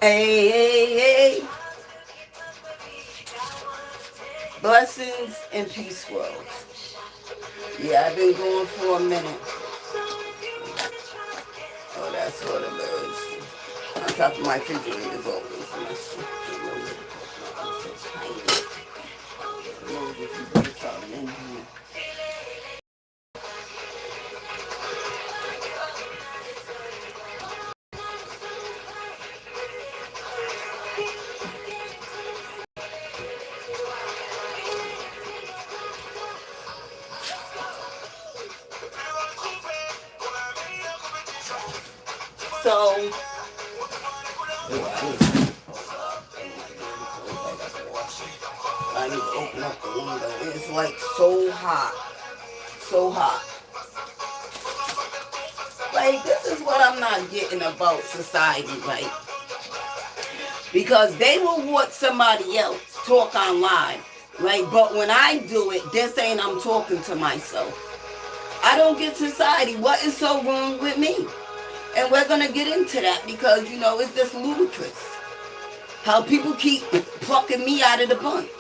Hey, hey, hey. Blessings and peace, world. Yeah, I've been going for a minute. Oh, that's what it is. On top of my refrigerator is always messy. I'm so tiny. Lord, if you put something in here. So, I need to open up the window. It's like so hot. So hot. Like, this is what I'm not getting about society, right? Because they will watch somebody else talk on live, right? But when I do it, they're saying I'm talking to myself. I don't get society. What is so wrong with me? And we're going to get into that because, you know, it's just ludicrous how people keep plucking me out of the bunch.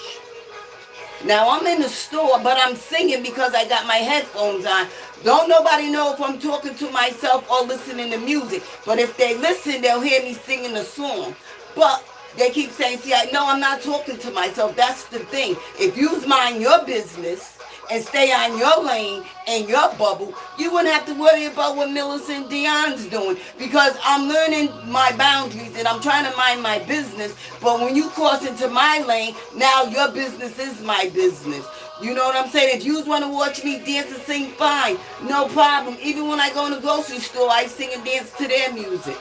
Now, I'm in the store, but I'm singing because I got my headphones on. Don't nobody know if I'm talking to myself or listening to music. But if they listen, they'll hear me singing a song. But they keep saying, see, I know I'm not talking to myself. That's the thing. If you mind your business and stay on your lane and your bubble, you wouldn't have to worry about what Millicent Dion's doing because I'm learning my boundaries and I'm trying to mind my business. But when you cross into my lane, now your business is my business. You know what I'm saying? If you want to watch me dance and sing, fine, no problem. Even when I go in the grocery store, I sing and dance to their music.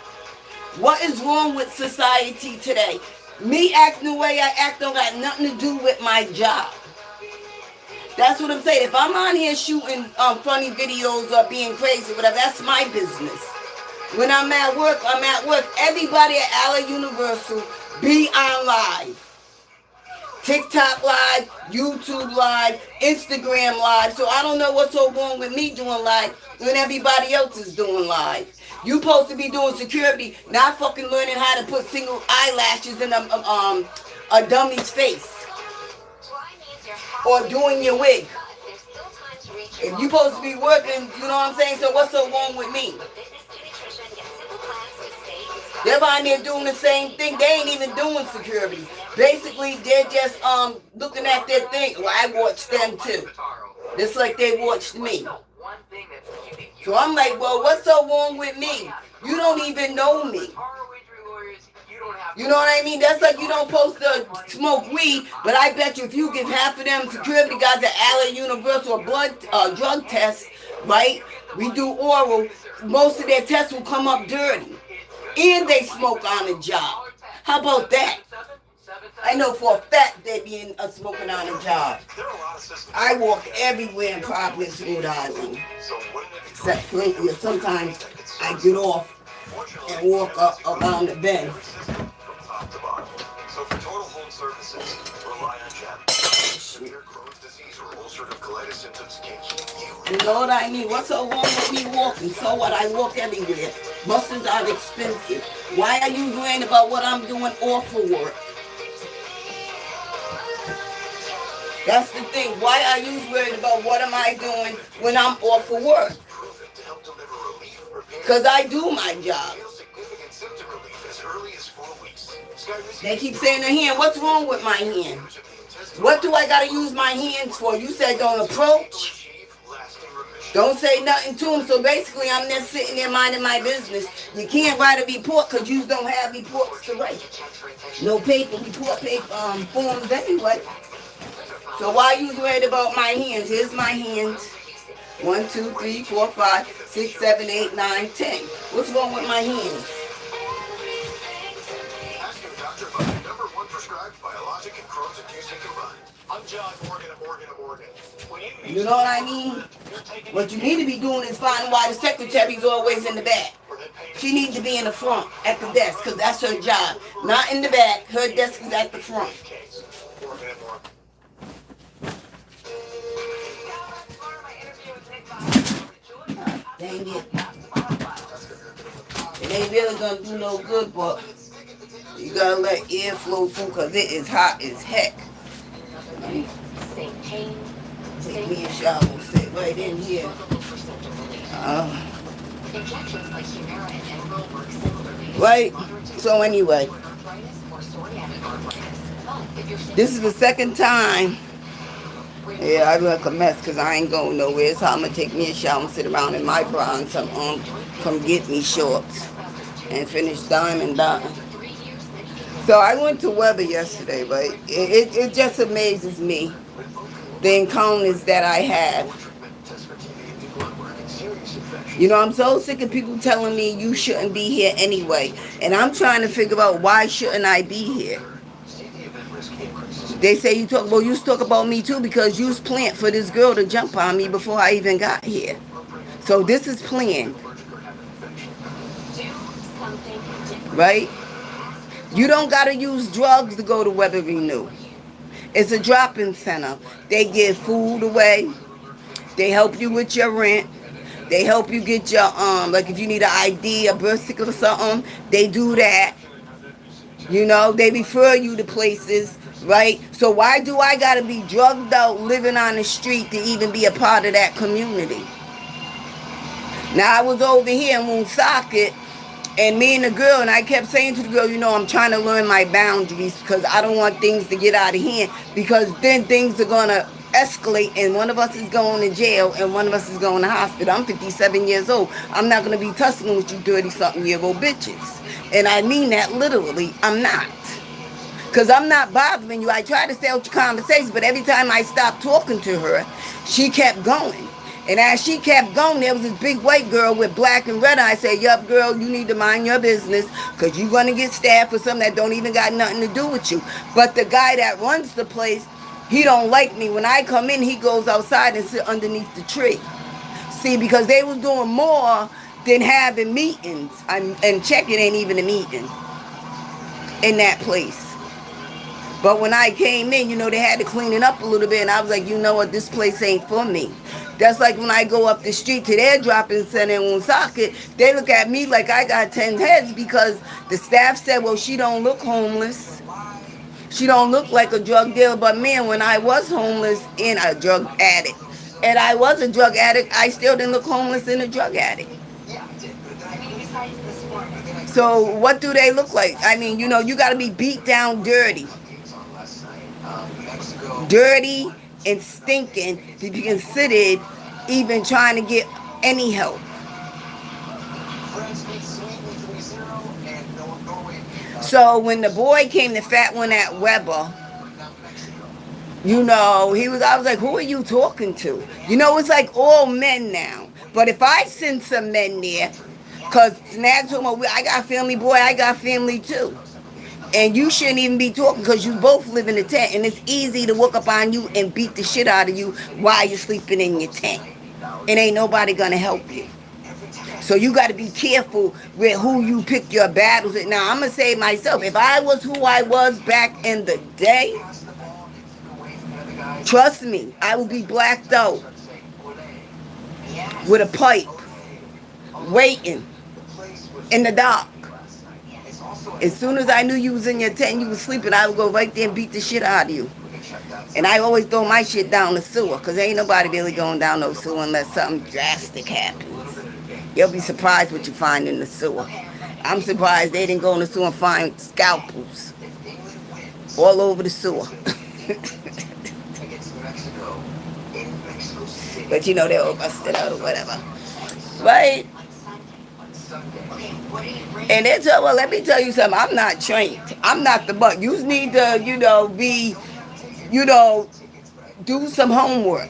What is wrong with society today? Me acting the way I act don't got nothing to do with my job. That's what I'm saying. If I'm on here shooting funny videos or being crazy, whatever, that's my business. When I'm at work, I'm at work. Everybody at Alla Universal be on live. TikTok live, YouTube live, Instagram live. So I don't know what's so wrong with me doing live when everybody else is doing live. You supposed to be doing security, not fucking learning how to put single eyelashes in a dummy's face. Or doing your wig. If you supposed to be working, you know what I'm saying? So what's so wrong with me? They're behind there doing the same thing. They ain't even doing security. Basically, they're just looking at their thing. Well, I watched them too. Just like they watched me. So I'm like, well, what's so wrong with me? You don't even know me. You know what I mean? That's like you don't supposed to smoke weed, but I bet you if you give half of them security guys at Alla Universal blood drug tests, right? We do oral. Most of their tests will come up dirty, and they smoke on the job. How about that? I know for a fact they be smoking on the job. I walk everywhere in Providence, Rhode Island, except lately. Sometimes I get off and walk up around the bend. So for total home services, rely on Jab. Severe Crohn's disease or ulcerative colitis symptoms can keep you. You know what I mean? What's so wrong with me walking? So what? I walk everywhere. Buses are expensive. Why are you worrying about what I'm doing off for work? That's the thing. Why are you worried about what am I doing when I'm off for work? Because I do my job. They keep saying the hand. What's wrong with my hand? What do I got to use my hands for? You said don't approach. Don't say nothing to them. So basically, I'm just sitting there minding my business. You can't write a report because you don't have reports to write. No paper, report paper, forms anyway. So why are you worried about my hands? Here's my hands. 1, 2, 3, 4, 5, 6, 7, 8, 9, 10. What's wrong with my hands? You know what I mean? What you need to be doing is finding why the secretary's always in the back. She needs to be in the front at the desk because that's her job. Not in the back. Her desk is at the front. Dang it. It ain't really gonna do no good, but You gotta let air flow through because it is hot as heck. Take me a shower, sit right in here. Uh, right? So anyway, this is the second time. Yeah, I look a mess because I ain't going nowhere. So I'm going to take me a shower and sit around in my bra and some come get me shorts and finish diamond dime. So I went to Weber yesterday, but it just amazes me the encounters that I have. You know, I'm so sick of people telling me you shouldn't be here anyway. And I'm trying to figure out why shouldn't I be here. They say you talk about me too because you was planned for this girl to jump on me before I even got here. So this is planned. Right? You don't gotta use drugs to go to Weather Renew. It's a drop-in center. They give food away. They help you with your rent. They help you get your like if you need an ID, a birth certificate or something, they do that. You know, they refer you to places, right? So why do I gotta be drugged out living on the street to even be a part of that community? Now I was over here in Woonsocket and me and the girl, and I kept saying to the girl, you know, I'm trying to learn my boundaries because I don't want things to get out of hand because then things are going to escalate and one of us is going to jail and one of us is going to hospital. I'm 57 years old. I'm not going to be tussling with you 30-something-year-old bitches. And I mean that literally. I'm not. Because I'm not bothering you. I tried to stay out your conversation, but every time I stopped talking to her, she kept going. And as she kept going, there was this big white girl with black and red. I said, yup, girl, you need to mind your business because you're going to get stabbed for something that don't even got nothing to do with you. But the guy that runs the place, he don't like me. When I come in, he goes outside and sit underneath the tree. See, because they was doing more than having meetings. And checking ain't even a meeting in that place. But when I came in, you know, they had to clean it up a little bit. And I was like, you know what, this place ain't for me. That's like when I go up the street to their drop-in center in Woonsocket, they look at me like I got 10 heads because the staff said, well, she don't look homeless. She don't look like a drug dealer. But man, when I was homeless and a drug addict, and I was a drug addict, I still didn't look homeless and a drug addict. So what do they look like? I mean, you know, you got to be beat down dirty. Dirty and stinking to be considered even trying to get any help. So when the boy came, the fat one at Weber, you know, I was like, who are you talking to? You know, it's like all men now. But if I send some men there, because Snag told me, I got family, boy, I got family too. And you shouldn't even be talking because you both live in a tent. And it's easy to walk up on you and beat the shit out of you while you're sleeping in your tent. And ain't nobody going to help you. So you got to be careful with who you pick your battles with. Now, I'm going to say myself, if I was who I was back in the day, trust me, I would be blacked out with a pipe, waiting in the dark. As soon as I knew you was in your tent and you was sleeping, I would go right there and beat the shit out of you. And I always throw my shit down the sewer because ain't nobody really going down no sewer unless something drastic happens. You'll be surprised what you find in the sewer. I'm surprised they didn't go in the sewer and find scalpels all over the sewer. But you know, they're all busted out or whatever. Right? And they tell, well, let me tell you something. I'm not trained. I'm not the buck. You need to, you know, do some homework.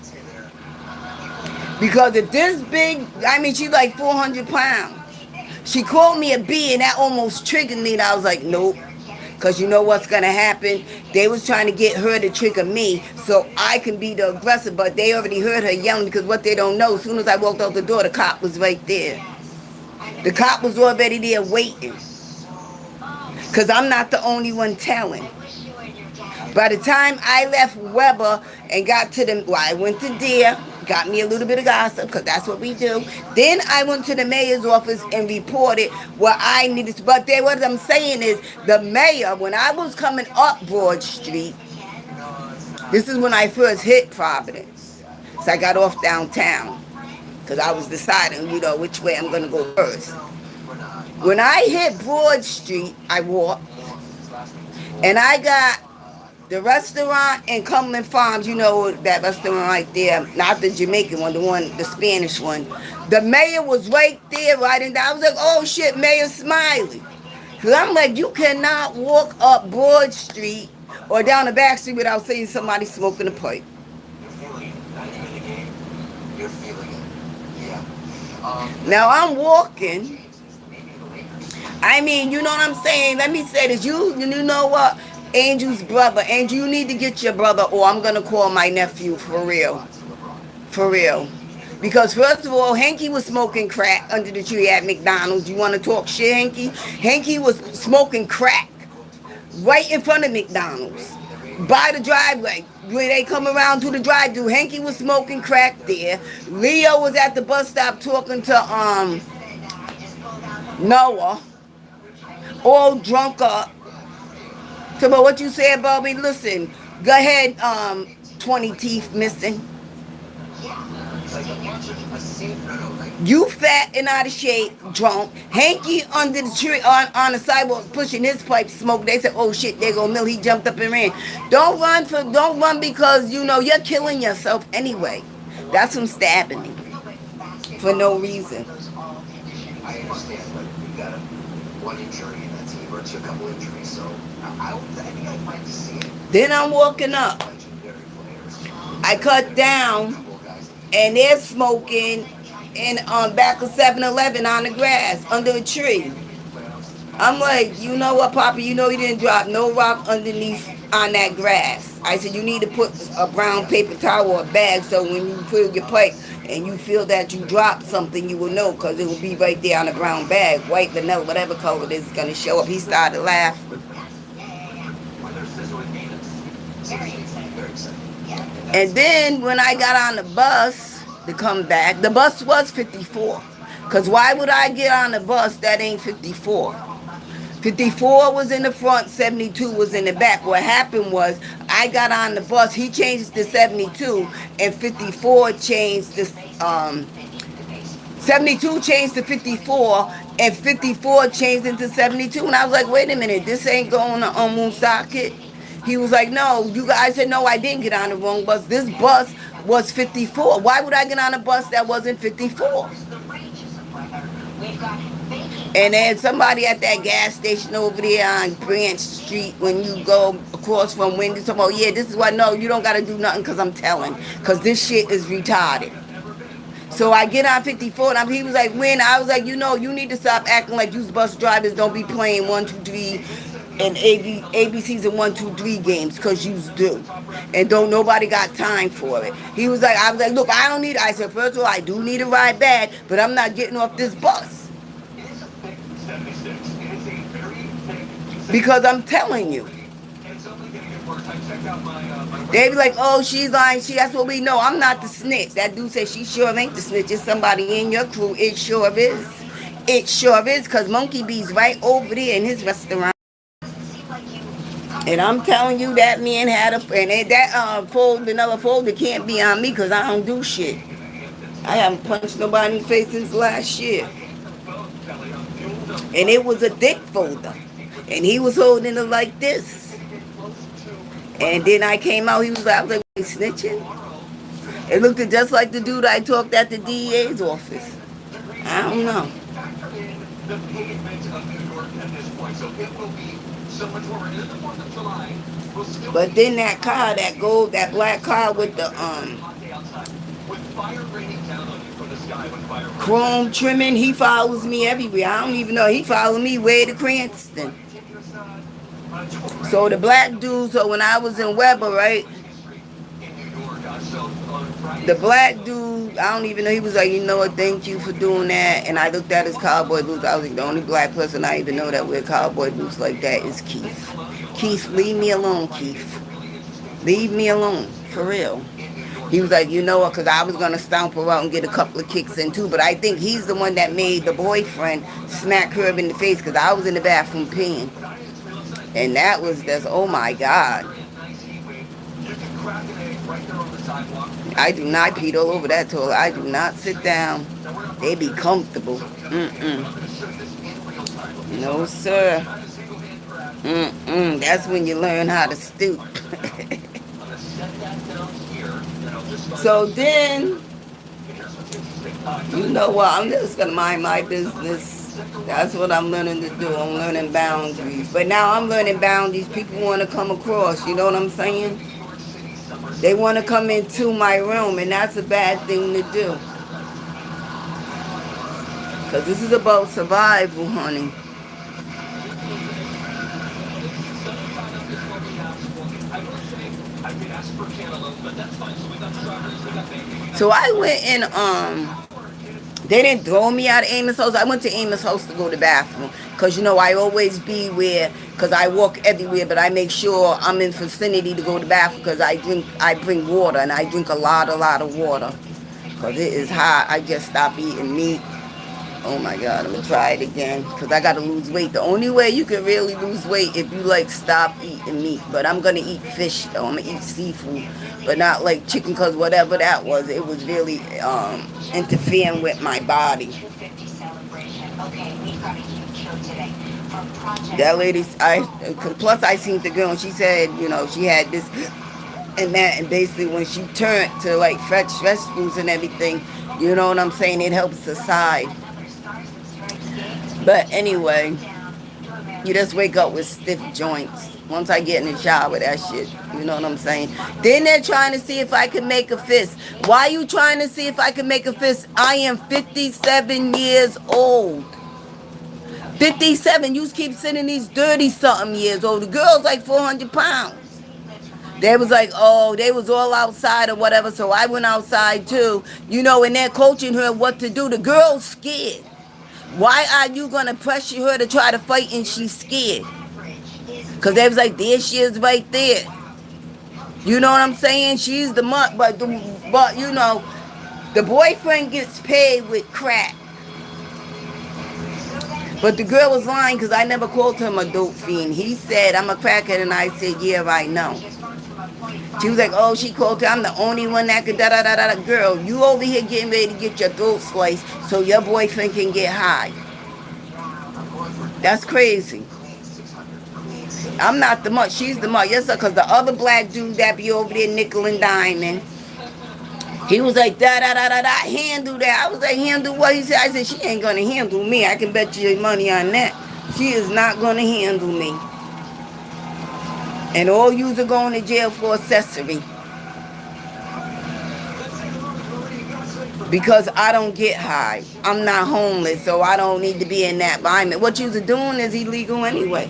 Because if this big, I mean, she's like 400 pounds. She called me a B and that almost triggered me. And I was like, nope. Because you know what's going to happen? They was trying to get her to trigger me so I can be the aggressor. But they already heard her yelling because what they don't know, as soon as I walked out the door, the cop was right there. The cop was already there waiting. Because I'm not the only one telling. By the time I left Weber and got to I went to Deer, got me a little bit of gossip because that's what we do. Then I went to the mayor's office and reported what I needed to. But what I'm saying is the mayor, when I was coming up Broad Street, this is when I first hit Providence. So I got off downtown because I was deciding, which way I'm going to go first. When I hit Broad Street, I walked and I got the restaurant in Cumberland Farms, that restaurant right there, not the Jamaican one, the Spanish one. The mayor was right there writing down. I was like, oh shit, Mayor Smiley. Because I'm like, you cannot walk up Broad Street or down the back street without seeing somebody smoking a pipe. Now I'm walking. I mean, you know what I'm saying? Let me say this. You know what? Angel's brother. Angel, you need to get your brother or I'm going to call my nephew for real. For real. Because first of all, Hanky was smoking crack under the tree at McDonald's. You want to talk shit, Hanky? Hanky was smoking crack right in front of McDonald's. By the driveway. When they come around to the drive-thru, Hanky was smoking crack there. Leo was at the bus stop talking to Noah. All drunk up. So, but what you say about me? Listen, go ahead, 20 teeth missing. You fat and out of shape, drunk. Hanky under the tree on the sidewalk pushing his pipe smoke. They said, oh shit, there go Mill. He jumped up and ran. Don't run because you're killing yourself anyway. That's from stabbing me. For no reason. I understand, but you got one injury in that team or a couple injuries, so I think I'd like to see it. Then I'm walking up. I cut down, and they're smoking in back of 7-Eleven on the grass under a tree. I'm like, you know what, Papa? You didn't drop no rock underneath on that grass. I said, you need to put a brown paper towel or a bag so when you fill your pipe and you feel that you dropped something, you will know because it will be right there on the brown bag, white, vanilla, whatever color it is going to show up. He started laughing. And then when I got on the bus to come back, the bus was 54. Because why would I get on the bus that ain't 54? 54 was in the front, 72 was in the back. What happened was I got on the bus, he changed to 72, and 54 changed to 72 changed to 54, and 54 changed into 72. And I was like, wait a minute, this ain't going to Woonsocket. He was like, no, you guys said, no, I didn't get on the wrong bus. This bus was 54. Why would I get on a bus that wasn't 54? And then somebody at that gas station over there on Branch Street, when you go across from Wendy, talking about, yeah, this is why, no, you don't got to do nothing because I'm telling. Because this shit is retarded. So I get on 54, and he was like, when? I was like, you need to stop acting like you bus drivers don't be playing 1, 2, 3 and ABCs and 1, 2, 3 games because you do. And don't nobody got time for it. I was like, look, I don't need it. I said, first of all, I do need a ride back, but I'm not getting off this bus. Because I'm telling you. They be like, oh, she's lying. That's what we know. I'm not the snitch. That dude said she sure ain't the snitch. It's somebody in your crew. It sure is. It sure is, because Monkey B's right over there in his restaurant. And I'm telling you, that man had and that vanilla folder can't be on me because I don't do shit. I haven't punched nobody in the face since last year. And it was a dick folder. And he was holding it like this. And then I came out, I was like, snitching? It looked just like the dude I talked at the DEA's office. I don't know. But then that car, that black car with the chrome trimming, he follows me everywhere. I don't even know. He followed me way to Cranston. So the black dude, so when I was in Weber, right? The black dude, I don't even know, he was like, you know what, thank you for doing that. And I looked at his cowboy boots. I was like, the only black person I even know that wear cowboy boots like that is Keith. Keith, leave me alone, Keith. Leave me alone, for real. He was like, you know what, because I was going to stomp her out and get a couple of kicks in too. But I think he's the one that made the boyfriend smack her in the face because I was in the bathroom peeing. And that's, oh my God. I do not pee all over that toilet. I do not sit down. They be comfortable. No, sir. That's when you learn how to stoop. So then, you know what? I'm just going to mind my business. That's what I'm learning to do. I'm learning boundaries. But now I'm learning boundaries. People want to come across. You know what I'm saying? They want to come into my room, and that's a bad thing to do. Because this is about survival, honey. So I went and they didn't throw me out of Amos House. I went to Amos House to go to the bathroom. Because, you know, I always be where, because I walk everywhere, but I make sure I'm in vicinity to go to the bathroom because I bring water, and I drink a lot of water. Because it is hot. I just stopped eating meat. Oh my God, I'm going to try it again because I got to lose weight. The only way you can really lose weight if you like stop eating meat. But I'm going to eat fish though. I'm going to eat seafood. But not like chicken because whatever that was, it was really interfering with my body. That lady, plus I seen the girl and she said, you know, she had this and that. And basically when she turned to like fresh vegetables and everything, you know what I'm saying, it helps the side. But anyway, you just wake up with stiff joints. Once I get in the shower, that shit, you know what I'm saying? Then they're trying to see if I can make a fist. Why are you trying to see if I can make a fist? I am 57 years old. 57, you keep sitting these 30-something years old. The girl's like 400 pounds. They was like, oh, they was all outside or whatever, so I went outside too. You know, and they're coaching her what to do. The girl's scared. Why are you going to pressure her to try to fight and she's scared? Because they was like, there she is right there. You know what I'm saying? She's the mother, but you know, the boyfriend gets paid with crack. But the girl was lying because I never called him a dope fiend. He said, I'm a crackhead, and I said, yeah, I know. She was like, oh, she called her, I'm the only one that could da-da-da-da. Girl, you over here getting ready to get your throat sliced so your boyfriend can get high. That's crazy. I'm not the mutt. She's the mutt. Yes, sir, because the other black dude that be over there nickel and diming, he was like, da-da-da-da-da, handle that. I was like, handle what? He said, I said, she ain't going to handle me. I can bet you money on that. She is not going to handle me. And all yous are going to jail for accessory. Because I don't get high. I'm not homeless, so I don't need to be in that environment. What yous are doing is illegal anyway.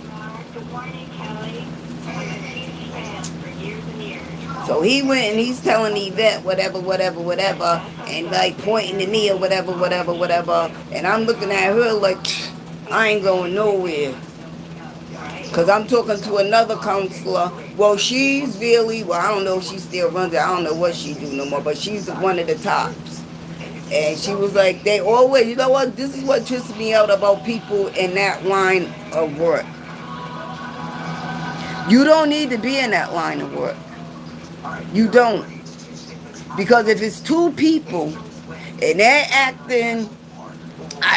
So he went and he's telling Yvette whatever, and like pointing to me or whatever. And I'm looking at her like, I ain't going nowhere. Because I'm talking to another counselor. Well, she's really, I don't know if she still runs it. I don't know what she do no more, but she's one of the tops. And she was like, they always, you know what, this is what trips me out about people in that line of work. You don't need to be in that line of work. You don't. Because if it's two people and they're acting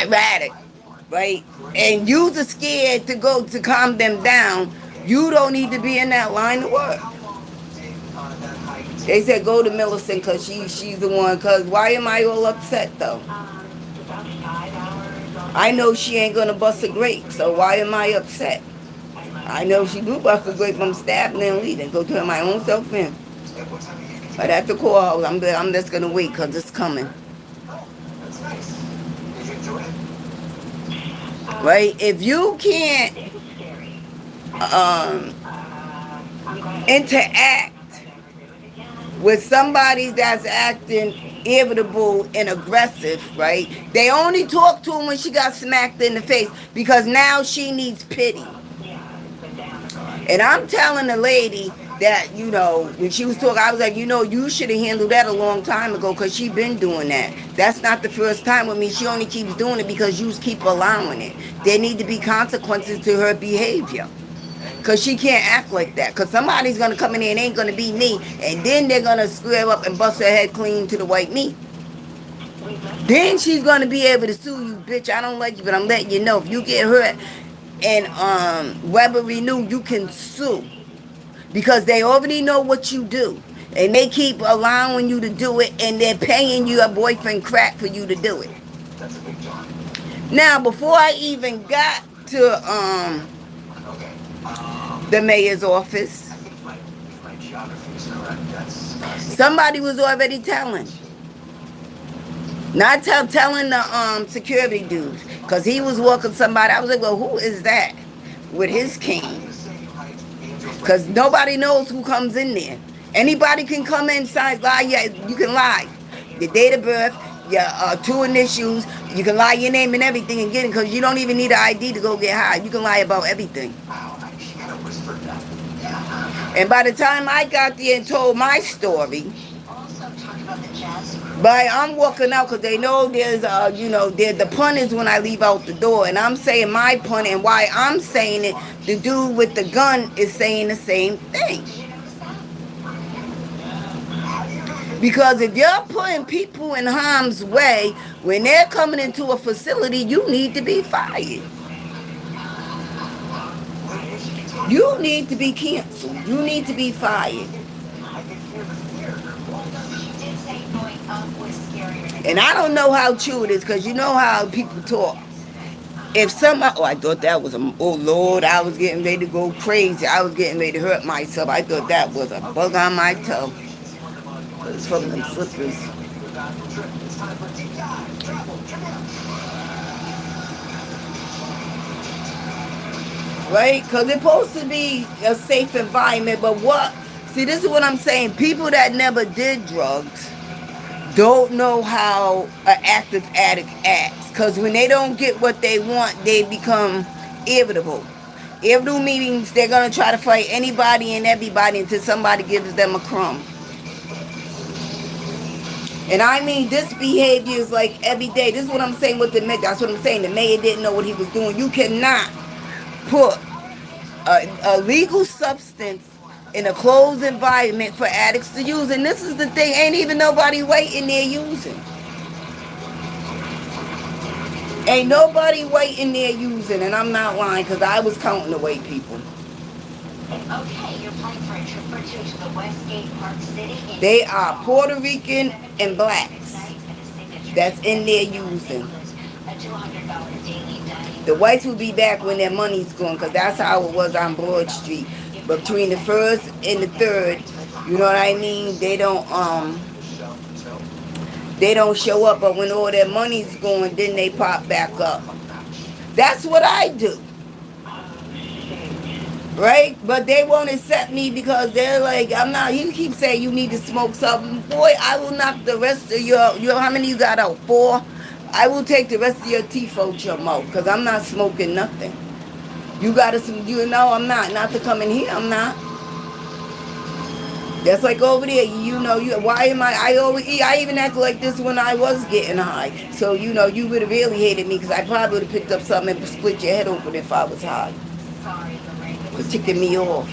erratic, right, and you're scared to go to calm them down, you don't need to be in that line of work. They said go to Millicent because she's the one. Because why am I all upset though? I know she ain't going to bust a grape, so why am I upset? I know she do bust a grape. I'm stabbing and leaving. Go turn my own self in. But at the courthouse, I'm just going to wait because it's coming. Right? If you can't interact with somebody that's acting irritable and aggressive, right? They only talk to him when she got smacked in the face because now she needs pity. And I'm telling the lady, that, when she was talking, I was like, you should have handled that a long time ago because she been doing that. That's not the first time with me. She only keeps doing it because you keep allowing it. There need to be consequences to her behavior. Because she can't act like that. Because somebody's going to come in here and ain't going to be me. And then they're going to square up and bust her head clean to the white meat. Then she's going to be able to sue you, bitch. I don't like you, but I'm letting you know. If you get hurt and Weber Renew, you can sue. Because they already know what you do. And they keep allowing you to do it. And they're paying your boyfriend crack for you to do it. Now, before I even got to the mayor's office, somebody was already telling. Not telling the security dude, because he was walking somebody. I was like, well, who is that with his cane? Because nobody knows who comes in there. Anybody can come inside, lie. Yeah, you can lie. Your date of birth, your two initials. You can lie your name and everything and get it, because you don't even need an ID to go get high. You can lie about everything. And by the time I got there and told my story, but I'm walking out because they know there's, the pun is when I leave out the door. And I'm saying my pun, and why I'm saying it, the dude with the gun is saying the same thing. Because if you're putting people in harm's way when they're coming into a facility, you need to be fired. You need to be canceled. You need to be fired. And I don't know how true it is, because you know how people talk. If somebody, I thought that was oh Lord, I was getting ready to go crazy. I was getting ready to hurt myself. I thought that was a bug on my toe. It's from them slippers. Right? Because it's supposed to be a safe environment, but see, this is what I'm saying. People that never did drugs don't know how an active addict acts. Because when they don't get what they want, they become irritable. Irritable means they're going to try to fight anybody and everybody until somebody gives them a crumb. And I mean, this behavior is like every day. This is what I'm saying with the mayor. That's what I'm saying. The mayor didn't know what he was doing. You cannot put a legal substance in a closed environment for addicts to use. And this is the thing. Ain't even nobody waiting there using. Ain't nobody waiting there using. And I'm not lying, because I was counting away people. Okay, you're applying for a trip or two to the Westgate Park City. They are Puerto Rican and blacks that's in there using. The whites will be back when their money's gone, because that's how it was on Broad Street. But between the 1st and the 3rd, you know what I mean? They don't show up, but when all their money's gone, then they pop back up. That's what I do. Right? But they won't accept me because they're like, I'm not, you keep saying you need to smoke something. Boy, I will knock the rest of your how many you got out? 4? I will take the rest of your teeth out your mouth, because I'm not smoking nothing. You gotta, I'm not to come in here, I'm not. That's like over there, why am I even act like this when I was getting high. So, you would have really hated me, because I probably would have picked up something and split your head open if I was high. For ticking me off.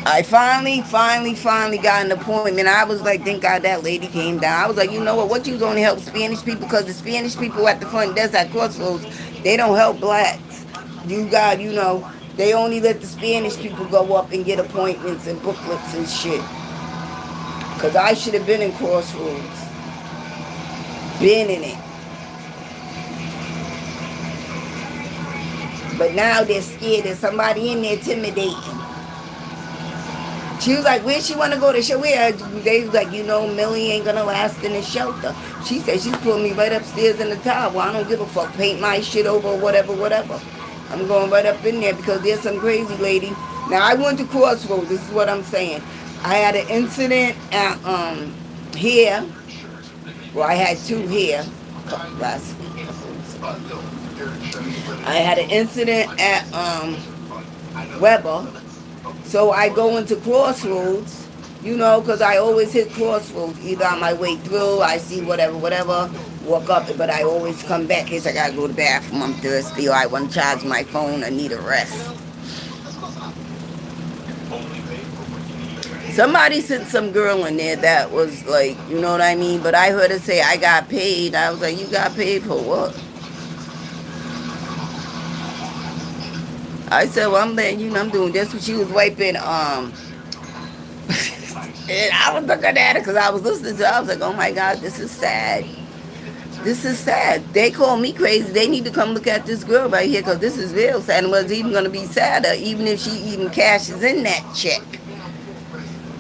I finally got an appointment. I was like, thank God that lady came down. I was like, you know what you was only help Spanish people, because the Spanish people at the front desk at Crossroads, they don't help blacks. They only let the Spanish people go up and get appointments and booklets and shit. Because I should have been in Crossroads. Been in it. But now they're scared. There's somebody in there intimidating. She was like, where she want to go to show? Where? They was like, Millie ain't going to last in the shelter. She said she's pulling me right upstairs in the tower. Well, I don't give a fuck. Paint my shit over or whatever. I'm going right up in there because there's some crazy lady. Now, I went to Crossroads. This is what I'm saying. I had an incident at here. Well, I had 2 here last week. I had an incident at Weber. So I go into Crossroads, because I always hit Crossroads. Either on my way through, I see whatever, walk up, but I always come back in case I gotta go to the bathroom, I'm thirsty, or I want to charge my phone, I need a rest. Somebody sent some girl in there that was like, you know what I mean? But I heard her say, I got paid. I was like, you got paid for what? I said, well, I'm letting you know I'm doing this. When she was wiping, and I was looking at it because I was listening to it. I was like, oh my God, this is sad. This is sad. They call me crazy. They need to come look at this girl right here because this is real sad. And what's even going to be sadder, even if she even cashes in that check,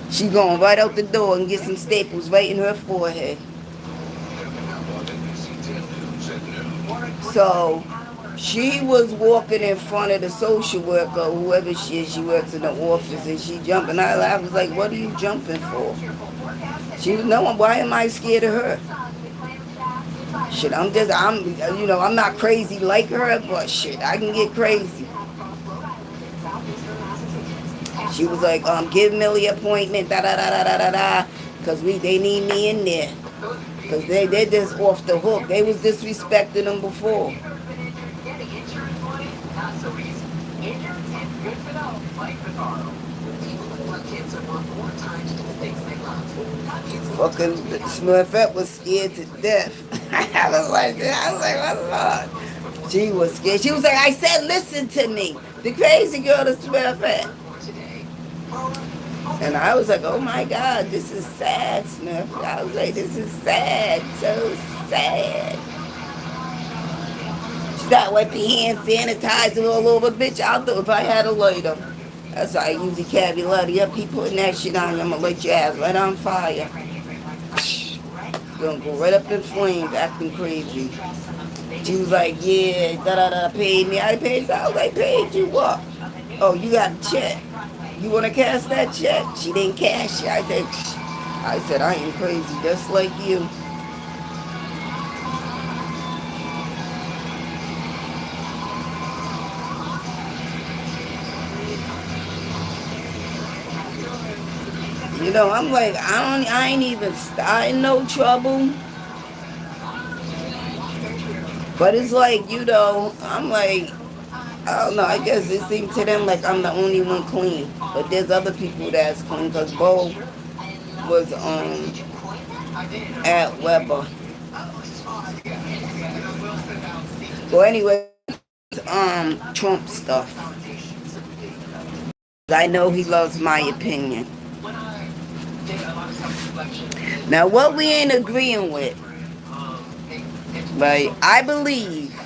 she going right out the door and get some staples right in her forehead. So she was walking in front of the social worker, whoever she is. She works in the office, and she jumping. I was like, what are you jumping for? She was, no, why am I scared of her? Shit, I'm not crazy like her, but shit, I can get crazy. She was like, give Millie appointment, da da da da da da da, cause they need me in there, cause they're just off the hook. They was disrespecting them before. Fucking Smurfette was scared to death. I was like, my Lord. She was scared. She was like, I said, listen to me. The crazy girl, the Smurfette. And I was like, oh my God, this is sad, Smurf. I was like, this is sad, so sad. She got wiping hand sanitizer all over, bitch. I'll do it if I had a lighter. That's how I usually carry lighter up. He putting that shit on you, I'm gonna light your ass right on fire. Gonna go right up in flames, acting crazy. She was like, yeah, da-da-da, paid me. I paid, I was like, paid you what? Oh, you got a check. You want to cash that check? She didn't cash it. I said, I ain't crazy, just like you. I'm like, I ain't even starting no trouble. But it's like, I'm like, I don't know, I guess it seems to them like I'm the only one clean. But there's other people that's clean, because Bo was at Weber. Well, anyway, Trump stuff. I know he loves my opinion. Now, what we ain't agreeing with, right? I believe,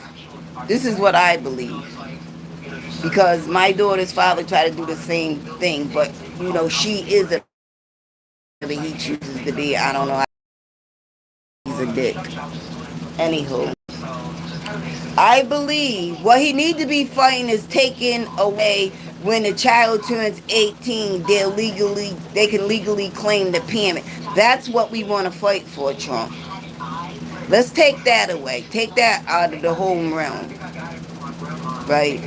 this is what I believe, because my daughter's father tried to do the same thing, but, she is a, he chooses to be, I don't know, he's a dick. Anywho, I believe what he needs to be fighting is taking away when a child turns 18, they can legally claim the parent. That's what we want to fight for, Trump. Let's take that away. Take that out of the whole realm. Right?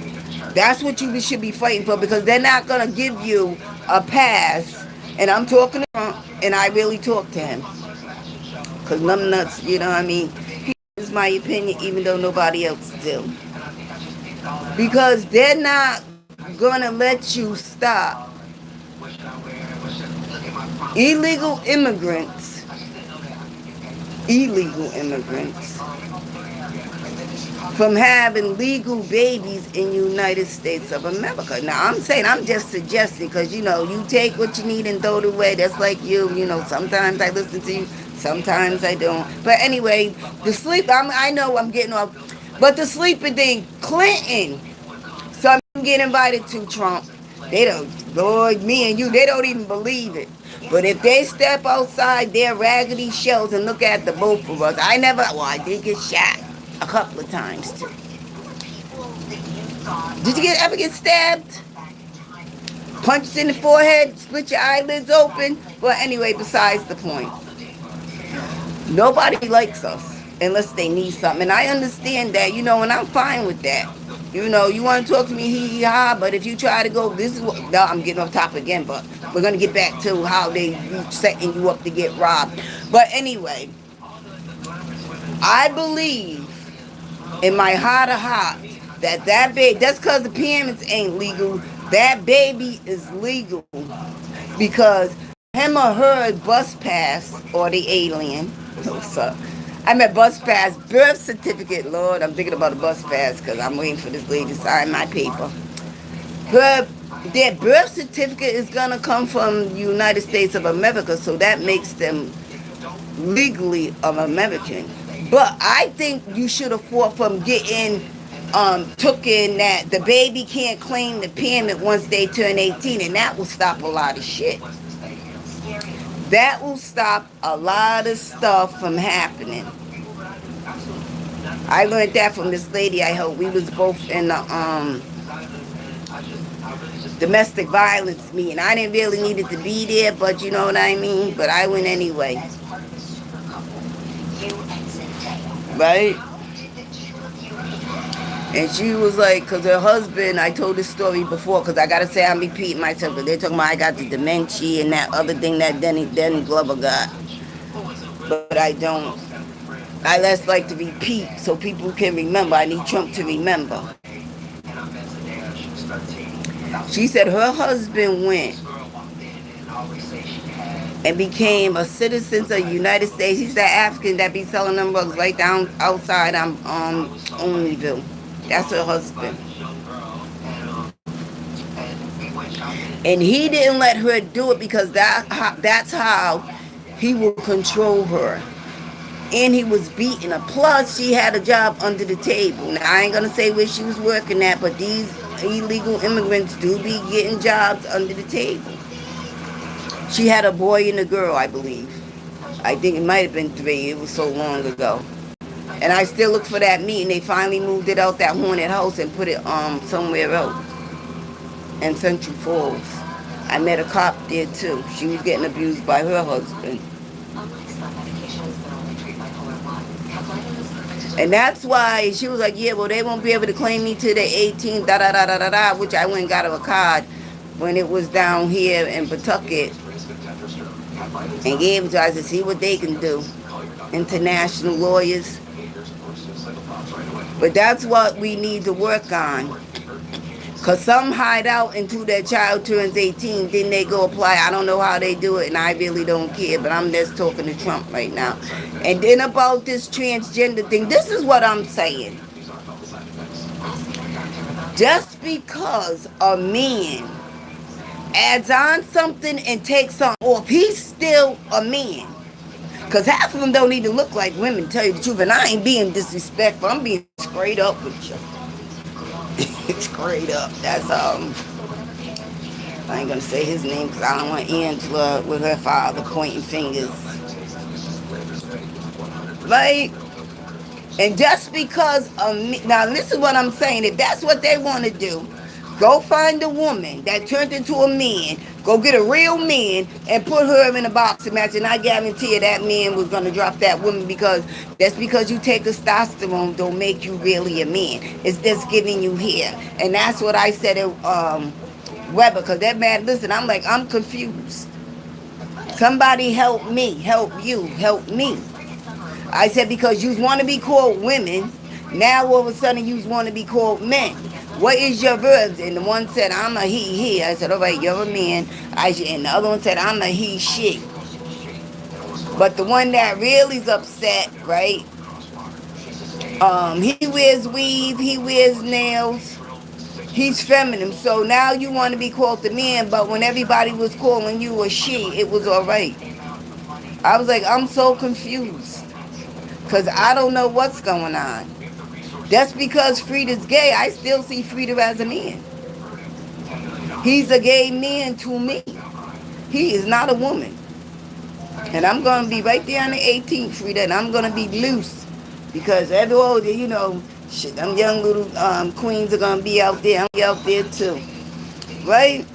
That's what you should be fighting for, because they're not going to give you a pass. And I'm talking to Trump, and I really talk to him. Because I'm nuts, He is my opinion, even though nobody else do. Because they're not going to let you stop illegal immigrants from having legal babies in the United States of America. Now, I'm just suggesting, because, you take what you need and throw it away. That's like you, sometimes I listen to you, sometimes I don't. But anyway, I know I'm getting off, but the sleeping thing, Clinton, some get invited to Trump. They don't, Lord, me and you, they don't even believe it. But if they step outside their raggedy shells and look at the both of us, I did get shot a couple of times too. Did you ever get stabbed? Punched in the forehead, split your eyelids open? Well, anyway, besides the point. Nobody likes us. unless they need something. And I understand that, and I'm fine with that. You want to talk to me, hee hee ha, but if you try to go, this is what, no, I'm getting off topic again, but we're going to get back to how they setting you up to get robbed. But anyway, I believe in my heart of heart that baby, that's because the payments ain't legal, that baby is legal because him or her bus pass or the alien. What's up? I meant bus pass, birth certificate. Lord, I'm thinking about a bus pass because I'm waiting for this lady to sign my paper. Her their birth certificate is gonna come from the United States of America, so that makes them legally of American. But I think you should have fought from getting took in that the baby can't claim the payment once they turn 18, and that will stop a lot of shit. That will stop a lot of stuff from happening. I learned that from this lady I helped. We was both in the domestic violence meeting. I didn't really need it to be there, but you know what I mean? But I went anyway. Right? And she was like, because her husband, I told this story before, because I got to say I'm repeating myself, because they're talking about I got the dementia and that other thing that Danny Glover got. But I don't. I less like to repeat so people can remember. I need Trump to remember. She said her husband went and became a citizen of the United States. He's that African that be selling them rugs right down outside Onlyville. That's her husband. And he didn't let her do it because that's how he will control her. And he was beating her. Plus, she had a job under the table. Now, I ain't going to say where she was working at, but these illegal immigrants do be getting jobs under the table. She had a boy and a girl, I believe. I think it might have been 3. It was so long ago. And I still look for that meeting. They finally moved it out that haunted house and put it somewhere else in Central Falls. I met a cop there too. She was getting abused by her husband. And that's why she was like, yeah, well, they won't be able to claim me till the 18th, da-da-da-da-da-da, which I went and got her a card when it was down here in Pawtucket and gave it to us to see what they can do. International lawyers. But that's what we need to work on. Because some hide out until their child turns 18, then they go apply. I don't know how they do it, and I really don't care, but I'm just talking to Trump right now. And then about this transgender thing, this is what I'm saying. Just because a man adds on something and takes something off, he's still a man. Because half of them don't even look like women, tell you the truth. And I ain't being disrespectful. I'm being straight up with you. Straight up. That's, I ain't going to say his name because I don't want Angela with her father pointing fingers. Right? And just because of me, now this is what I'm saying. If that's what they want to do, go find a woman that turned into a man. Go get a real man and put her in a boxing match. And I guarantee you that man was going to drop that woman because that's because you take testosterone don't make you really a man. It's just giving you hair. And that's what I said at Weber. Because that man, listen, I'm like, I'm confused. Somebody help me. Help you. Help me. I said, because you want to be called women. Now all of a sudden you want to be called men. What is your verbs? And the one said, I'm a he. I said, all right, you're a man. And the other one said, I'm a he, she. But the one that really is upset, right? He wears weave, he wears nails. He's feminine. So now you want to be called the man, but when everybody was calling you a she, it was all right. I was like, I'm so confused. Because I don't know what's going on. Just because Frida's gay, I still see Frida as a man. He's a gay man to me. He is not a woman. And I'm going to be right there on the 18th, Frida, and I'm going to be loose. Because every older, shit, them young little queens are going to be out there. I'm going to be out there too. Right?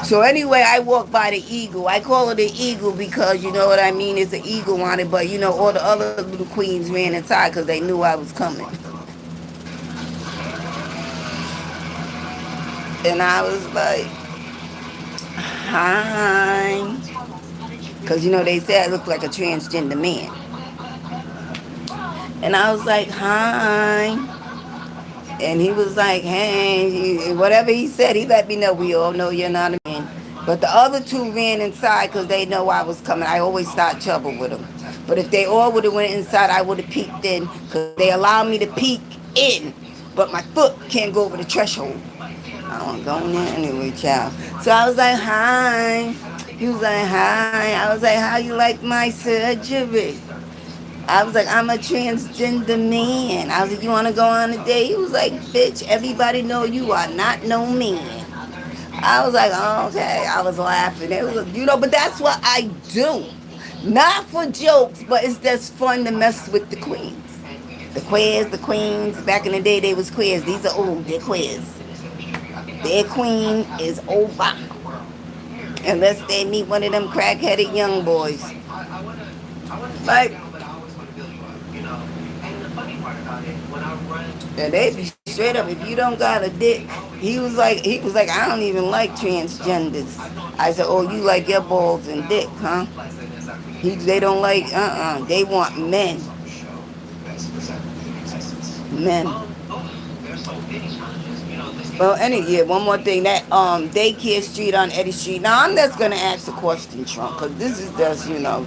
So anyway, I walk by the eagle. I call it the eagle because you know what I mean. It's an eagle on it, but you know all the other little queens ran inside because they knew I was coming. And I was like, hi. Because, you know, they said I looked like a transgender man. And I was like, hi. And he was like, hey. Whatever he said, he let me know we all know you're not a man. But the other two ran inside because they know I was coming. I always start trouble with them. But if they all would have went inside, I would have peeked in because they allow me to peek in. But my foot can't go over the threshold. I don't go in there anyway, child. So I was like, hi. He was like, hi. I was like, how you like my surgery? I was like, I'm a transgender man. I was like, you want to go on a date? He was like, bitch, everybody know you are not no man. I was like, oh, okay. I was laughing. It was, you know, but that's what I do. Not for jokes, but it's just fun to mess with the queens. The queers, the queens. Back in the day, they was queers. These are old. They're queers. Their queen is over. Unless they meet one of them crack-headed young boys. Like, and they be straight up, if you don't got a dick, he was like, I don't even like transgenders. I said, oh, you like your balls and dick, huh? They don't like, they want men. Men. Well, yeah, one more thing. That daycare street on Eddie Street. Now, I'm just going to ask a question, Trump, because this is just, you know.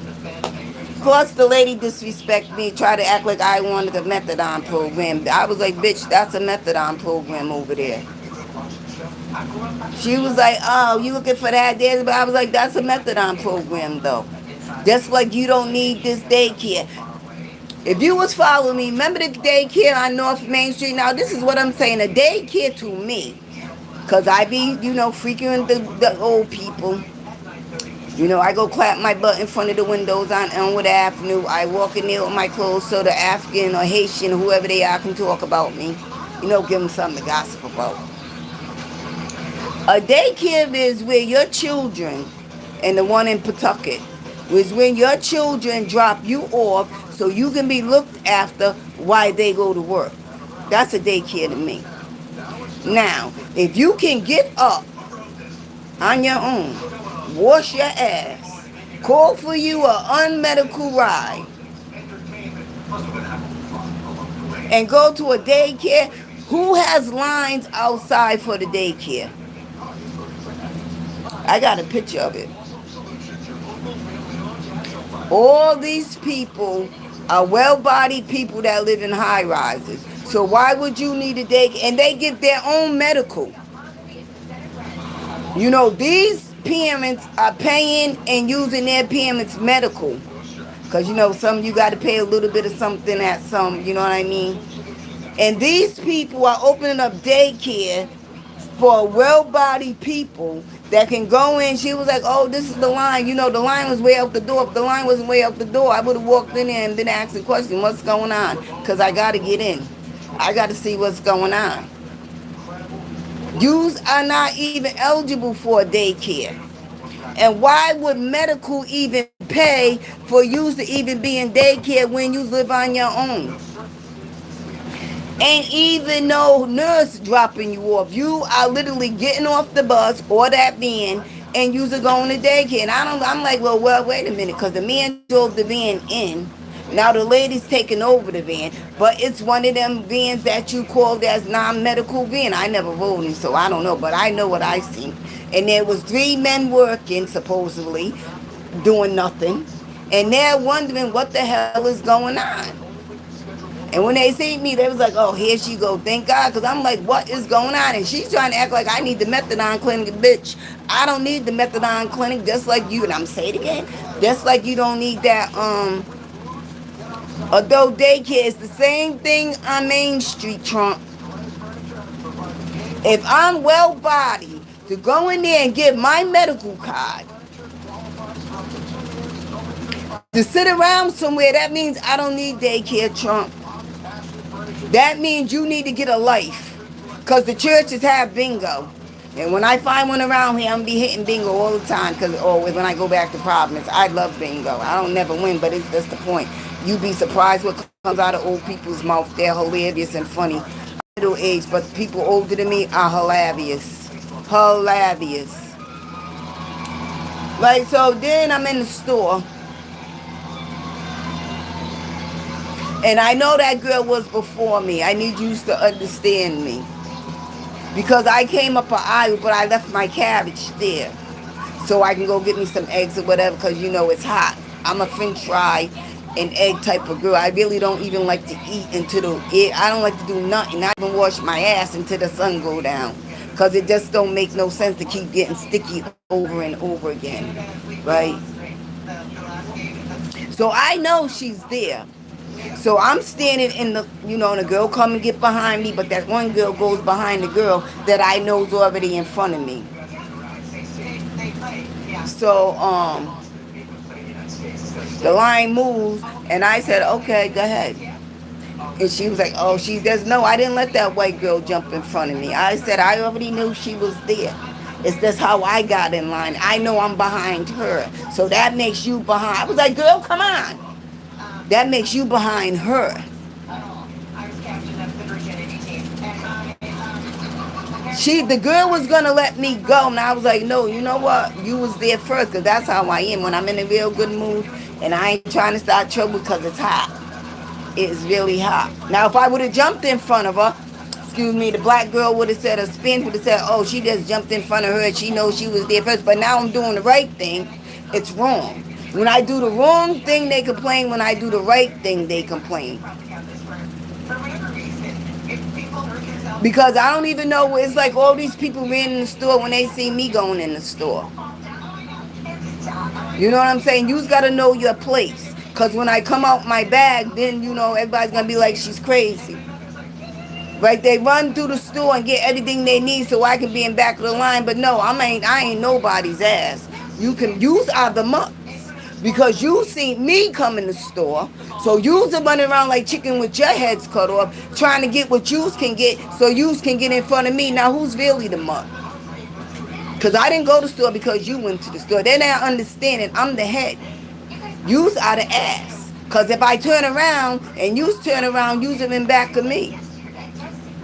Plus, the lady disrespect me, try to act like I wanted a methadone program. I was like, bitch, that's a methadone program over there. She was like, oh, you looking for that? But I was like, that's a methadone program, though. Just like you don't need this daycare. If you was following me, remember the daycare on North Main Street? Now, this is what I'm saying. A daycare to me, because I be, you know, freaking the old people. You know, I go clap my butt in front of the windows on Elmwood Avenue. I walk in there with my clothes so the African or Haitian, whoever they are, can talk about me. You know, give them something to gossip about. A daycare is where your children, and the one in Pawtucket, was when your children drop you off so you can be looked after while they go to work. That's a daycare to me. Now, if you can get up on your own, wash your ass, call for you an unmedical ride, and go to a daycare, who has lines outside for the daycare? I got a picture of it. All these people are well-bodied people that live in high-rises. So why would you need a daycare? And they get their own medical. You know, these parents are paying and using their parents' medical. Because, you know, some you got to pay a little bit of something at some, you know what I mean? And these people are opening up daycare for well-bodied people that can go in. She was like, oh, this is the line. You know, the line was way out the door. If the line wasn't way out the door, I would have walked in there and been asking the question, what's going on? Because I got to get in. I got to see what's going on. You are not even eligible for a daycare. And why would medical even pay for you to even be in daycare when you live on your own? Ain't even no nurse dropping you off. You are literally getting off the bus or that van and you're going to daycare. And I'm like, well, wait a minute, because the man drove the van in. Now the lady's taking over the van, but it's one of them vans that you called as non-medical van. I never rode in, so I don't know, but I know what I seen. And there was 3 men working, supposedly, doing nothing. And they're wondering what the hell is going on. And when they see me, they was like, oh, here she go. Thank God. Because I'm like, what is going on? And she's trying to act like I need the methadone clinic. Bitch, I don't need the methadone clinic just like you. And I'm saying it again. Just like you don't need that adult daycare. It's the same thing on Main Street, Trump. If I'm well-bodied to go in there and get my medical card, to sit around somewhere, that means I don't need daycare, Trump. That means you need to get a life. Because the churches have bingo. And when I find one around here, I'm gonna be hitting bingo all the time. Cause always when I go back to Providence, I love bingo. I don't never win, but it's just the point. You be surprised what comes out of old people's mouth. They're hilarious and funny. Middle age, but people older than me are hilarious. Hilarious. Like, so then I'm in the store, and I know that girl was before me. I need you to understand me. Because I came up an aisle, but I left my cabbage there. So I can go get me some eggs or whatever, because you know it's hot. I'm a french fry and egg type of girl. I really don't even like to eat until I don't like to do nothing. I even wash my ass until the sun go down. Because it just don't make no sense to keep getting sticky over and over again. Right? So I know she's there. So I'm standing in the, and the girl come and get behind me, but that one girl goes behind the girl that I know's already in front of me. So the line moves, and I said, okay, go ahead. And she was like, oh, there's no, I didn't let that white girl jump in front of me. I said, I already knew she was there. It's just how I got in line. I know I'm behind her. So that makes you behind. I was like, girl, come on. That makes you behind her. The girl was gonna let me go, and I was like, no, you know what? You was there first, because that's how I am. When I'm in a real good mood, and I ain't trying to start trouble because it's hot. It's really hot. Now, if I would have jumped in front of her, excuse me, the black girl would have said, a spin would have said, oh, she just jumped in front of her, and she knows she was there first. But now I'm doing the right thing. It's wrong. When I do the wrong thing, they complain. When I do the right thing, they complain. Because I don't even know. It's like all these people ran in the store when they see me going in the store. You know what I'm saying? You's got to know your place. Because when I come out my bag, then, everybody's going to be like, she's crazy. Right? They run through the store and get everything they need so I can be in back of the line. But no, I ain't nobody's ass. Yous are the months. Because you seen me come in the store. So yous are running around like chicken with your heads cut off, trying to get what yous can get so yous can get in front of me. Now, who's really the month? Because I didn't go to the store because you went to the store. They're not understanding I'm the head. Yous are the ass. Because if I turn around and yous turn around, yous are in back of me.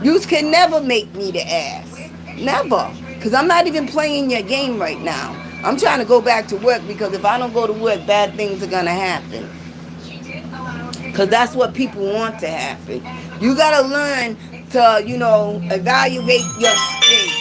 Yous can never make me the ass. Never. Because I'm not even playing your game right now. I'm trying to go back to work, because if I don't go to work, bad things are going to happen. Because that's what people want to happen. You got to learn to, evaluate your space.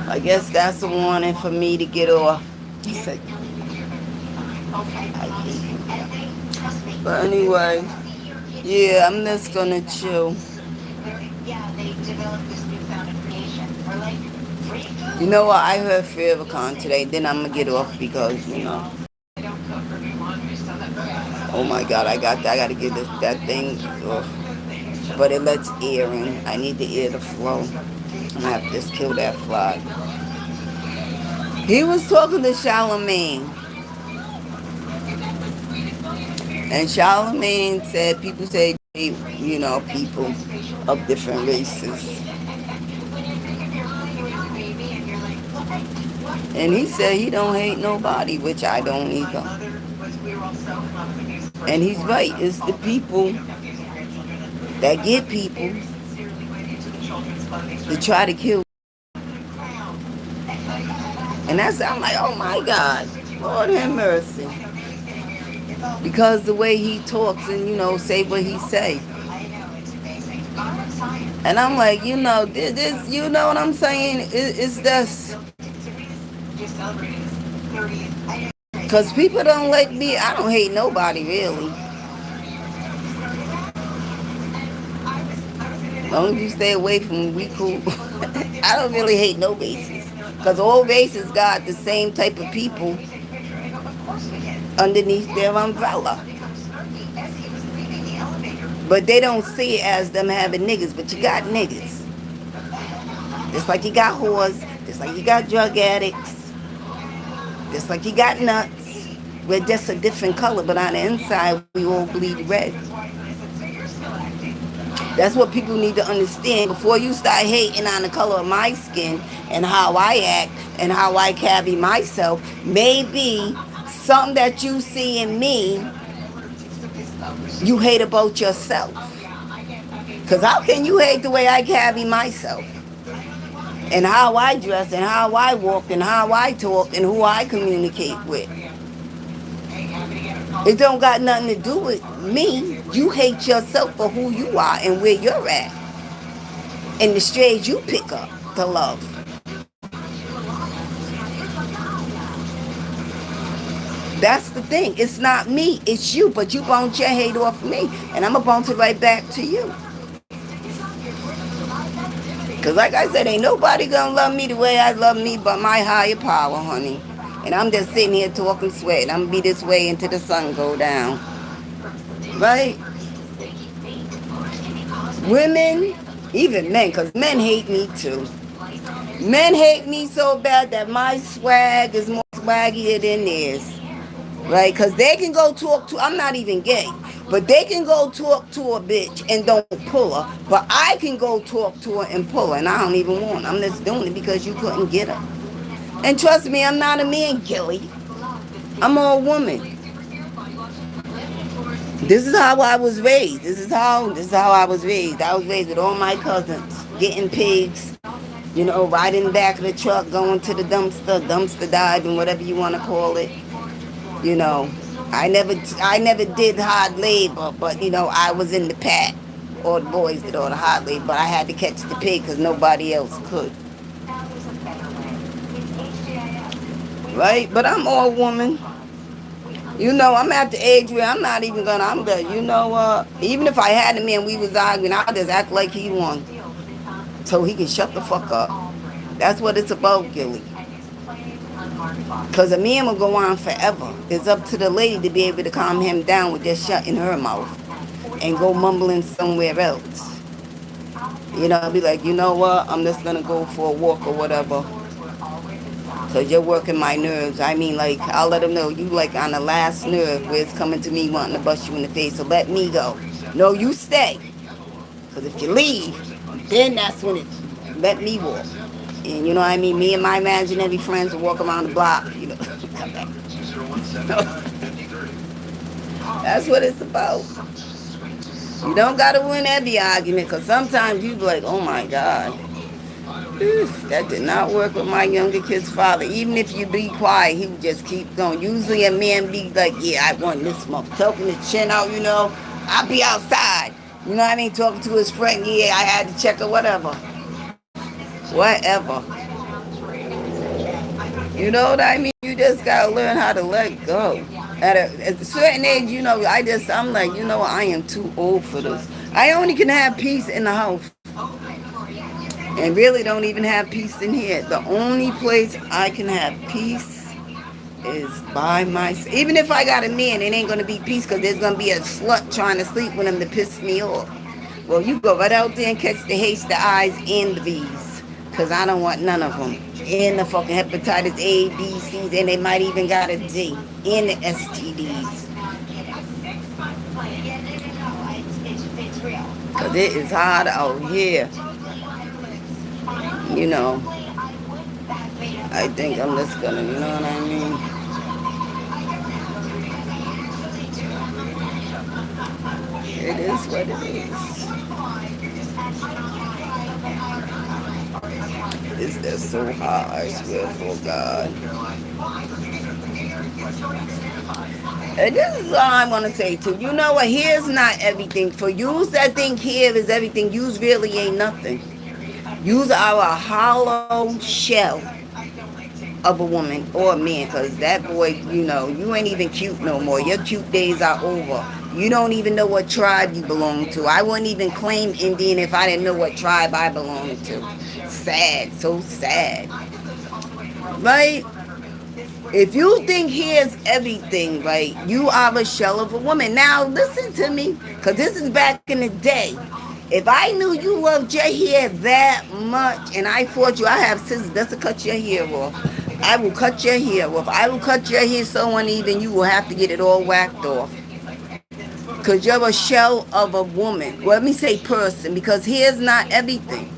I guess that's a warning for me to get off. He said, I hate him. But anyway, yeah, I'm just gonna chill. You know what? I heard FavorCon today. Then I'm gonna get off because Oh my God, I gotta get that thing. Ugh. But it lets air in. I need the air to flow. I'm gonna have to just kill that fly. He was talking to Charlemagne. And Charlemagne said, people say, people of different races. And he said he don't hate nobody, which I don't either. And he's right. It's the people that get people to try to kill. And I'm like, oh my God, Lord have mercy. Because the way he talks and, say what he say. And I'm like, this, you know what I'm saying? It's this. Because people don't like me. I don't hate nobody, really. As long as you stay away from we cool. I don't really hate no races. Because all races got the same type of people underneath their umbrella. But they don't see it as them having niggas. But you got niggas. Just like you got whores. Just like you got drug addicts. Just like you got nuts. We're just a different color, but on the inside, we all bleed red. That's what people need to understand. Before you start hating on the color of my skin and how I act and how I carry myself, maybe something that you see in me, you hate about yourself. Because how can you hate the way I carry myself? And how I dress and how I walk and how I talk and who I communicate with. It don't got nothing to do with me. You hate yourself for who you are and where you're at. And the strays you pick up to love. That's the thing. It's not me. It's you. But you bounce your hate off me. And I'm going to bounce it right back to you. Because like I said, ain't nobody going to love me the way I love me but my higher power, honey. And I'm just sitting here talking sweat. I'm going to be this way until the sun go down. Right? Women, even men, because men hate me too. Men hate me so bad that my swag is more swaggier than theirs. Right? Because they can go talk to, I'm not even gay, but they can go talk to a bitch and don't pull her. But I can go talk to her and pull her, and I don't even want her. I'm just doing it because you couldn't get her. And trust me, I'm not a man, Gilly. I'm a woman. This is how I was raised. This is how I was raised. I was raised with all my cousins, getting pigs, riding in the back of the truck, going to the dumpster diving, whatever you want to call it. I never did hard labor, but I was in the pack. All the boys did all the hard labor, but I had to catch the pig because nobody else could. Right? But I'm all woman. I'm at the age where I'm not even gonna, I'm good. Even if I had a man, we was arguing, I'll just act like he won. So he can shut the fuck up. That's what it's about, Gilly. Because a man will go on forever. It's up to the lady to be able to calm him down with just shutting her mouth and go mumbling somewhere else. Be like, you know what? I'm just going to go for a walk or whatever. Because you're working my nerves. I mean, like, I'll let him know you like on the last nerve where it's coming to me wanting to bust you in the face. So let me go. No, you stay. Because if you leave, then that's when let me walk. And you know what I mean? Me and my imaginary friends will walk around the block. Come back. That's what it's about. You don't got to win every argument because sometimes you be like, oh my God. That did not work with my younger kid's father. Even if you be quiet, he would just keep going. Usually a man be like, yeah, I won this month. Tucking his chin out, I'll be outside. You know what I mean? Talking to his friend, yeah, I had to check or whatever. Whatever. You know what I mean? You just gotta learn how to let go. At a certain age, I'm like, I am too old for this. I only can have peace in the house. And really don't even have peace in here. The only place I can have peace is by myself. Even if I got a man, it ain't gonna be peace because there's gonna be a slut trying to sleep with him to piss me off. Well, you go right out there and catch the H's, the I's, and the B's. Because I don't want none of them. And the fucking hepatitis A, B, C's, and they might even got a D. And the STDs. Because it is hard out here. I think I'm just gonna, you know what I mean? It is what it is. It's just so hard, I swear for God. And this is all I want to say too. You know what? Here's not everything. For yous that think here is everything, yous really ain't nothing. Yous are a hollow shell of a woman or a man, because that boy, you ain't even cute no more. Your cute days are over. You don't even know what tribe you belong to. I wouldn't even claim Indian if I didn't know what tribe I belonged to. Sad, so sad. Right? If you think here's everything, right, you are a shell of a woman. Now, listen to me, because this is back in the day. If I knew you loved your hair that much and I fought you, I have scissors just to cut your hair off. I will cut your hair off. I will cut your hair so uneven you will have to get it all whacked off. Because you're a shell of a woman. Well, let me say person, because hair's not everything.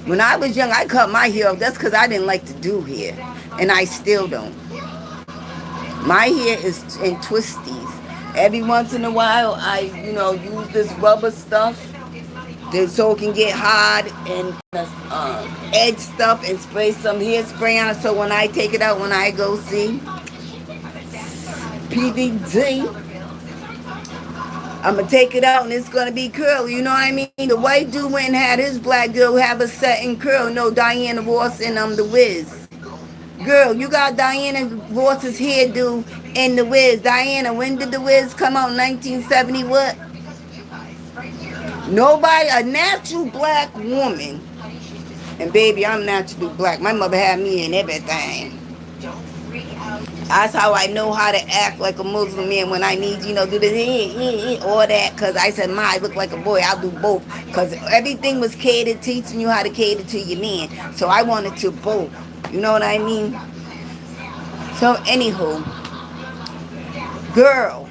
When I was young, I cut my hair off. That's because I didn't like to do hair. And I still don't. My hair is in twisties. Every once in a while, I, use this rubber stuff so it can get hard and edge stuff and spray some hairspray on it. So when I take it out, when I go see PDD, I'm going to take it out and it's going to be curly. You know what I mean? The white dude went and had his black girl have a set and curl. No, Diana Ross and The Wiz. Girl, you got Diana Ross's hairdo in The Wiz. Diana, when did The Wiz come out? 1970 what? Nobody, a natural black woman. And baby, I'm naturally black. My mother had me in everything. That's how I know how to act like a Muslim man when I need, do the all that. Because I said, Ma, I look like a boy. I'll do both. Because everything was catered, teaching you how to cater to your man. So I wanted to both. You know what I mean? So, anywho, girl,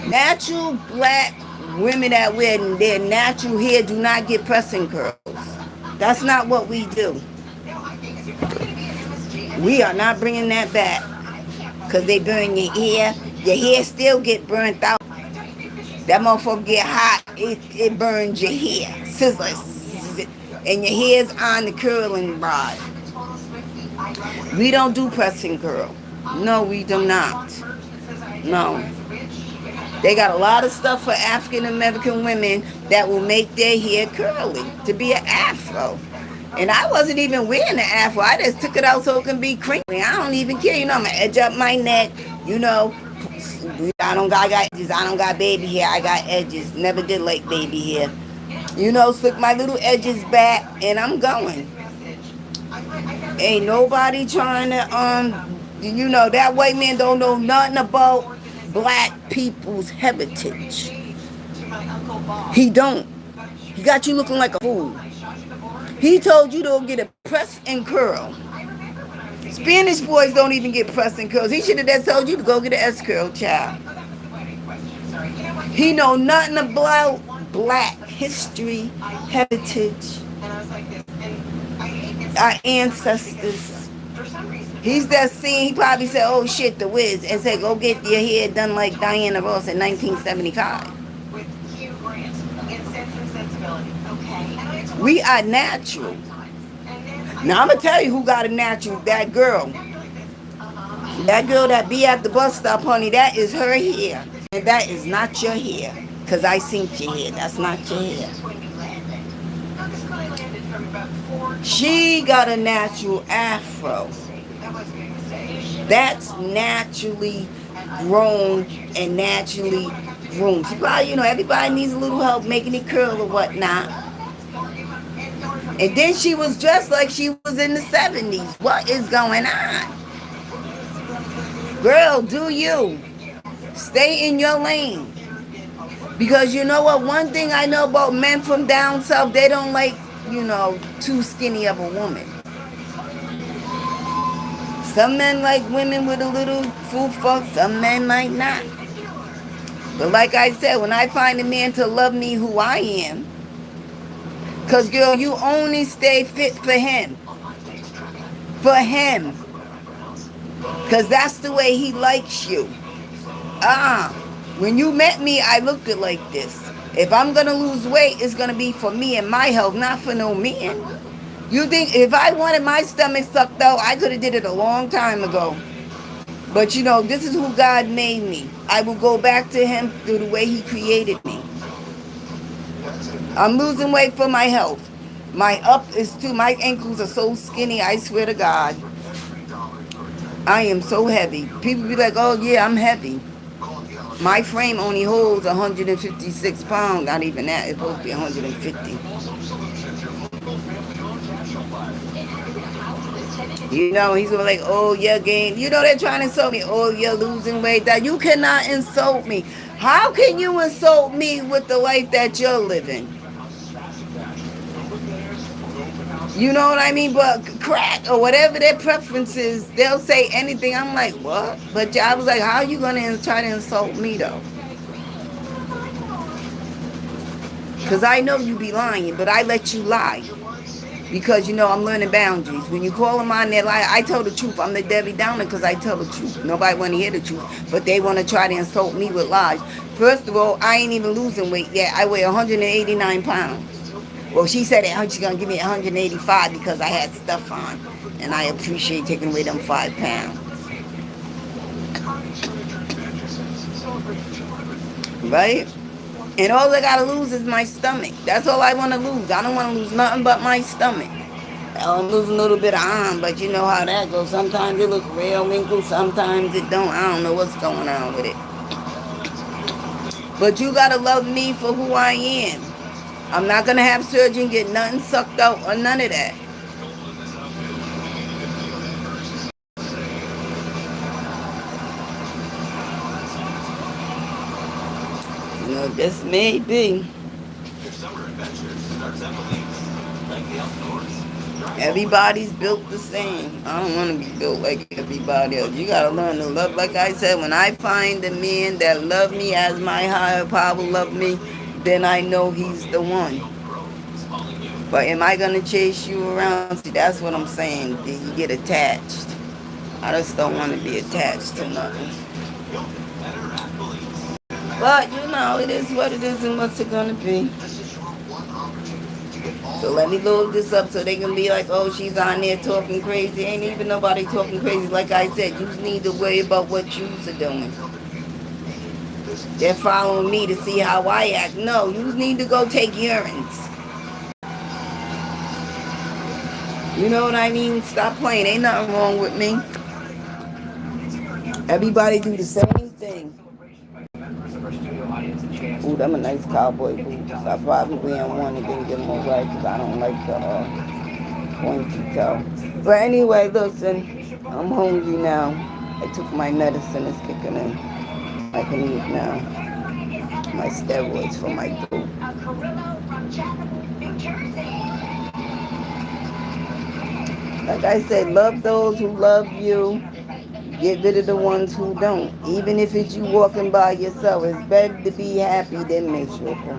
natural black women that wear their natural hair do not get pressing curls. That's not what we do. We are not bringing that back because they burn your hair. Your hair still get burnt out. That motherfucker get hot, it burns your hair. Scissors. And your hair's on the curling rod. We don't do pressing curl. No, we do not. No. They got a lot of stuff for African American women that will make their hair curly to be an afro. And I wasn't even wearing an afro. I just took it out so it can be creamy. I don't even care. I'm going to edge up my neck. I got edges. I don't got baby hair. I got edges. Never did like baby hair. Slick my little edges back and I'm going. Ain't nobody trying to, that white man don't know nothing about black people's heritage. He don't. He got you looking like a fool. He told you to go get a press and curl. Spanish boys don't even get press and curls. He should have just told you to go get an S-curl, child. He know nothing about black history, heritage, our ancestors. He's just seen, he probably said, oh shit, The Wiz, and said, go get your hair done like Diana Ross in 1975. We are natural. Now I'm going to tell you who got a natural, that girl. That girl that be at the bus stop, honey, that is her hair. And that is not your hair. Because I seen your hair. That's not your hair. She got a natural afro. That's naturally grown and naturally groomed. She probably, everybody needs a little help making it curl or whatnot. And then she was dressed like she was in the 70s. What is going on? Girl, do you. Stay in your lane. Because you know what? One thing I know about men from down south, they don't like, too skinny of a woman. Some men like women with a little full. Some men might not. But like I said, when I find a man to love me who I am, because, girl, you only stay fit for him. For him. Because that's the way he likes you. When you met me, I looked it like this. If I'm going to lose weight, it's going to be for me and my health, not for no man. You think if I wanted my stomach sucked out, I could have did it a long time ago. But, this is who God made me. I will go back to him through the way he created me. I'm losing weight for my health. My my ankles are so skinny, I swear to God. I am so heavy. People be like, oh yeah, I'm heavy. My frame only holds 156 pounds. Not even that. It's supposed to be 150. You know, he's gonna be like, oh, you're gain. You know, they're trying to insult me. Oh, you're losing weight. That you cannot insult me. How can you insult me with the life that you're living? You know what I mean? But crack or whatever their preference is, they'll say anything. I'm like, what? But I was like, how are you gonna try to insult me though? Because I know you be lying, but I let you lie. Because you know I'm learning boundaries. When you call them on there, lie, I tell the truth. I'm the Debbie Downer because I tell the truth. Nobody want to hear the truth, but they want to try to insult me with lies. First of all, I ain't even losing weight yet. I weigh 189 pounds. Well, she said that she's gonna give me 185 because I had stuff on, and I appreciate taking away them 5 pounds. Right? And all I gotta lose is my stomach. That's all I want to lose. I don't want to lose nothing but my stomach. I'm losing a little bit of arm, but you know how that goes. Sometimes it look real wrinkled, sometimes it don't. I don't know what's going on with it. But you gotta love me for who I am. I'm not gonna have surgery and get nothing sucked out or none of that. You know, this may be. Everybody's built the same. I don't want to be built like everybody else. You gotta learn to love. Like I said, when I find a man that love me as my higher power love me, then I know he's the one. But am I gonna chase you around? See, that's what I'm saying. You get attached. I just don't want to be attached to nothing. But you know, it is what it is and what's it gonna be. So let me load this up so they can be like, oh, she's on there talking crazy. Ain't even nobody talking crazy. Like I said, you need to worry about what you're doing. They're following me to see how I act. No, you need to go take urines. You know what I mean? Stop playing. Ain't nothing wrong with me. Everybody do the same thing. Ooh, them a nice cowboy boots. I probably wear one and then get them away because I don't like the pointy toe. But anyway, listen, I'm hungry now. I took my medicine, it's kicking in. I can eat now. My steroids for my goat. Like I said, love those who love you. Get rid of the ones who don't. Even if it's you walking by yourself, it's better to be happy than miserable.